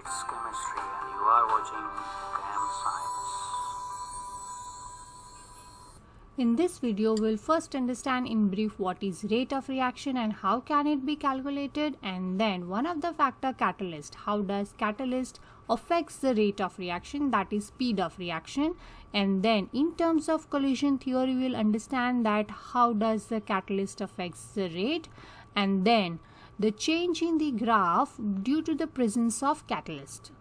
It's chemistry and you are watching Chem Science. In this video, we'll first understand in brief what is rate of reaction and how can it be calculated, and then one of the factor catalyst. How does catalyst affects the rate of reaction, that is speed of reaction. And then in terms of collision theory, we'll understand that how does the catalyst affects the rate, and then the change in the graph due to the presence of catalyst.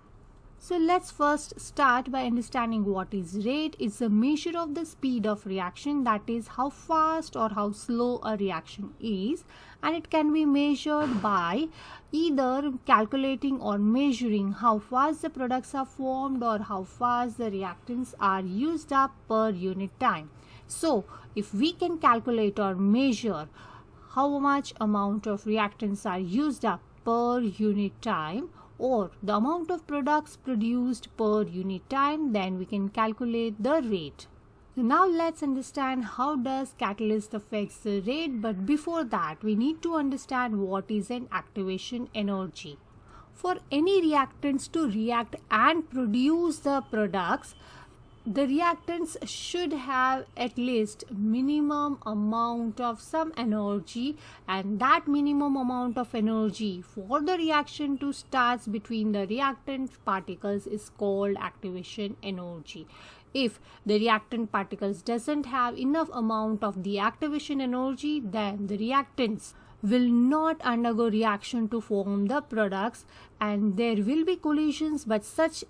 So let's first start by understanding what is rate. It's a measure of the speed of reaction, that is how fast or how slow a reaction is, and it can be measured by either calculating or measuring how fast the products are formed or how fast the reactants are used up per unit time. So if we can calculate or measure how much amount of reactants are used up per unit time or the amount of products produced per unit time, then we can calculate the rate. So now let's understand how does catalyst affects the rate, but before that we need to understand what is an activation energy. For any reactants to react and produce the products, the reactants should have at least minimum amount of some energy, and that minimum amount of energy for the reaction to start between the reactant particles is called activation energy. If the reactant particles doesn't have enough amount of the activation energy, then the reactants will not undergo reaction to form the products, and there will be collisions, but such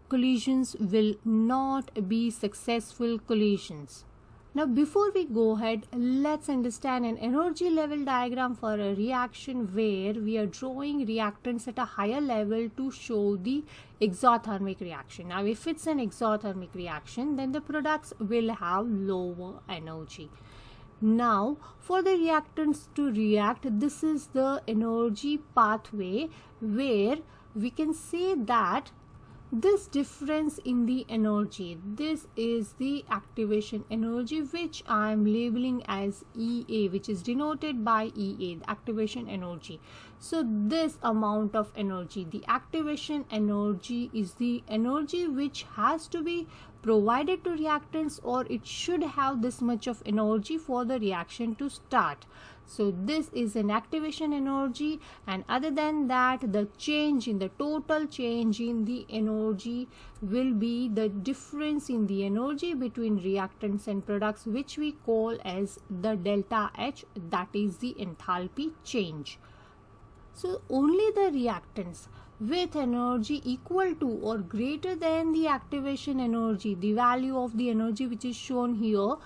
collisions will not be successful collisions. Now before we go ahead, let's understand an energy level diagram for a reaction where we are drawing reactants at a higher level to show the exothermic reaction. Now if it's an exothermic reaction, then the products will have lower energy. Now for the reactants to react, this is the energy pathway where we can say that this difference in the energy, this is the activation energy, which I am labeling as EA, which is denoted by EA, the activation energy. So this amount of energy, the activation energy, is the energy which has to be provided to reactants, or it should have this much of energy for the reaction to start. So this is an activation energy, and other than that, the change in the total change in the energy will be the difference in the energy between reactants and products, which we call as the delta H, that is the enthalpy change. So only the reactants with energy equal to or greater than the activation energy, the value of the energy which is shown here,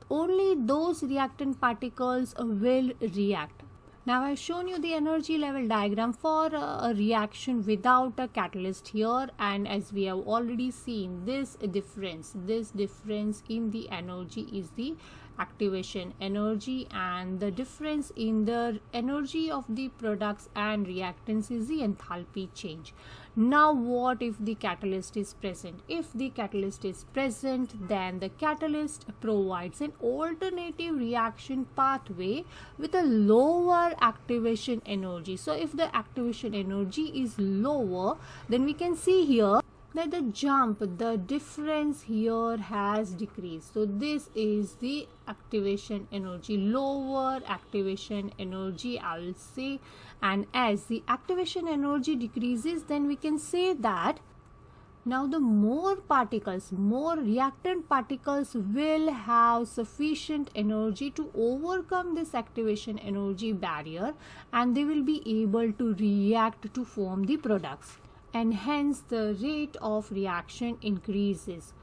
only those reactant particles will react. Now I've shown you the energy level diagram for a reaction without a catalyst here, and as we have already seen, this difference in the energy is the activation energy, and the difference in the energy of the products and reactants is the enthalpy change. Now what if the catalyst is present? If the catalyst is present, then the catalyst provides an alternative reaction pathway with a lower activation energy. So if the activation energy is lower, then we can see here that the difference here has decreased. So this is the activation energy, lower activation energy, I will say. And as the activation energy decreases, then we can say that now the more reactant particles will have sufficient energy to overcome this activation energy barrier, and they will be able to react to form the products, and hence the rate of reaction increases.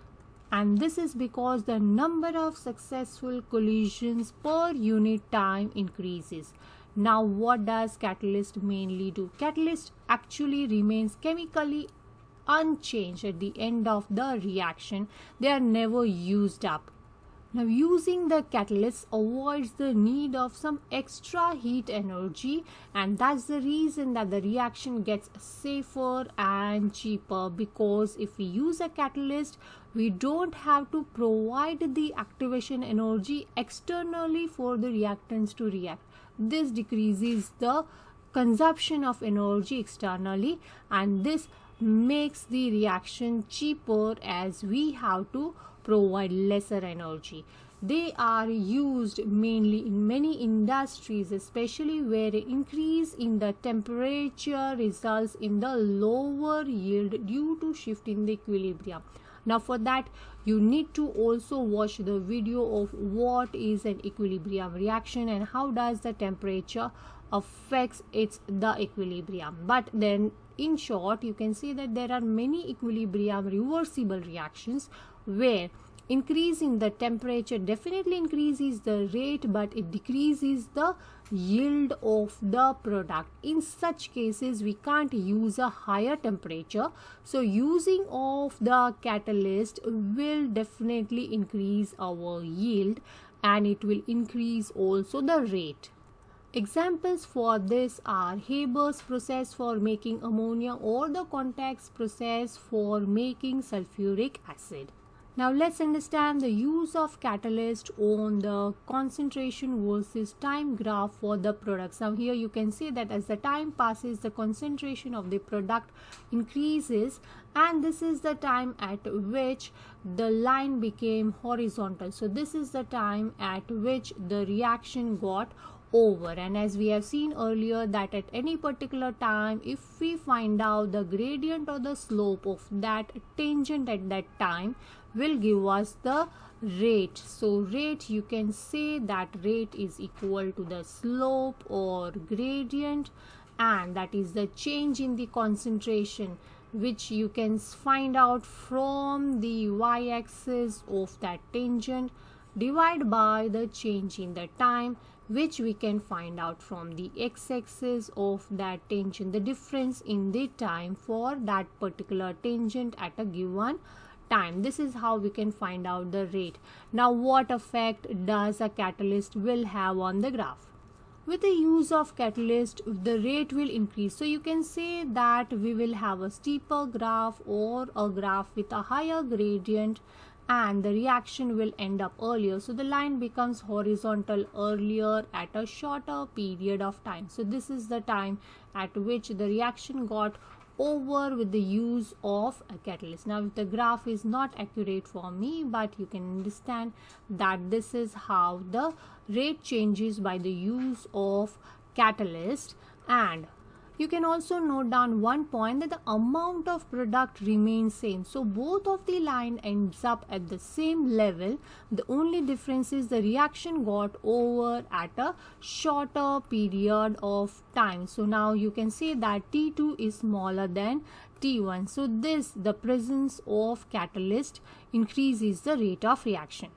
And this is because the number of successful collisions per unit time increases. Now what does catalyst mainly do? Catalyst actually remains chemically unchanged at the end of the reaction. They are never used up. Now using the catalyst avoids the need of some extra heat energy, and that's the reason that the reaction gets safer and cheaper, because if we use a catalyst, we don't have to provide the activation energy externally for the reactants to react. This decreases the consumption of energy externally, and this makes the reaction cheaper as we have to provide lesser energy. They are used mainly in many industries, especially where an increase in the temperature results in the lower yield due to shift in the equilibrium. Now for that you need to also watch the video of what is an equilibrium reaction and how does the temperature affects the equilibrium. But then in short you can see that there are many equilibrium reversible reactions where increasing the temperature definitely increases the rate, but it decreases the yield of the product. In such cases we can't use a higher temperature, so using of the catalyst will definitely increase our yield and it will increase also the rate. Examples for this are Haber's process for making ammonia or the Contact's process for making sulfuric acid. Now let's understand the use of catalyst on the concentration versus time graph for the products. Now here you can see that as the time passes, the concentration of the product increases, and this is the time at which the line became horizontal. So this is the time at which the reaction got over, and as we have seen earlier that at any particular time if we find out the gradient or the slope of that tangent at that time will give us the rate. So rate, you can say that rate is equal to the slope or gradient, and that is the change in the concentration which you can find out from the y-axis of that tangent divided by the change in the time, which we can find out from the x-axis of that tangent, the difference in the time for that particular tangent at a given time. This is how we can find out the rate. Now what effect does a catalyst will have on the graph? With the use of catalyst the rate will increase, so you can say that we will have a steeper graph or a graph with a higher gradient, and the reaction will end up earlier. So the line becomes horizontal earlier at a shorter period of time. So this is the time at which the reaction got over with the use of a catalyst. Now the graph is not accurate for me, but you can understand that this is how the rate changes by the use of catalyst. And you can also note down one point that the amount of product remains same. So both of the line ends up at the same level. The only difference is the reaction got over at a shorter period of time. So now you can say that T2 is smaller than T1. So the presence of catalyst increases the rate of reaction.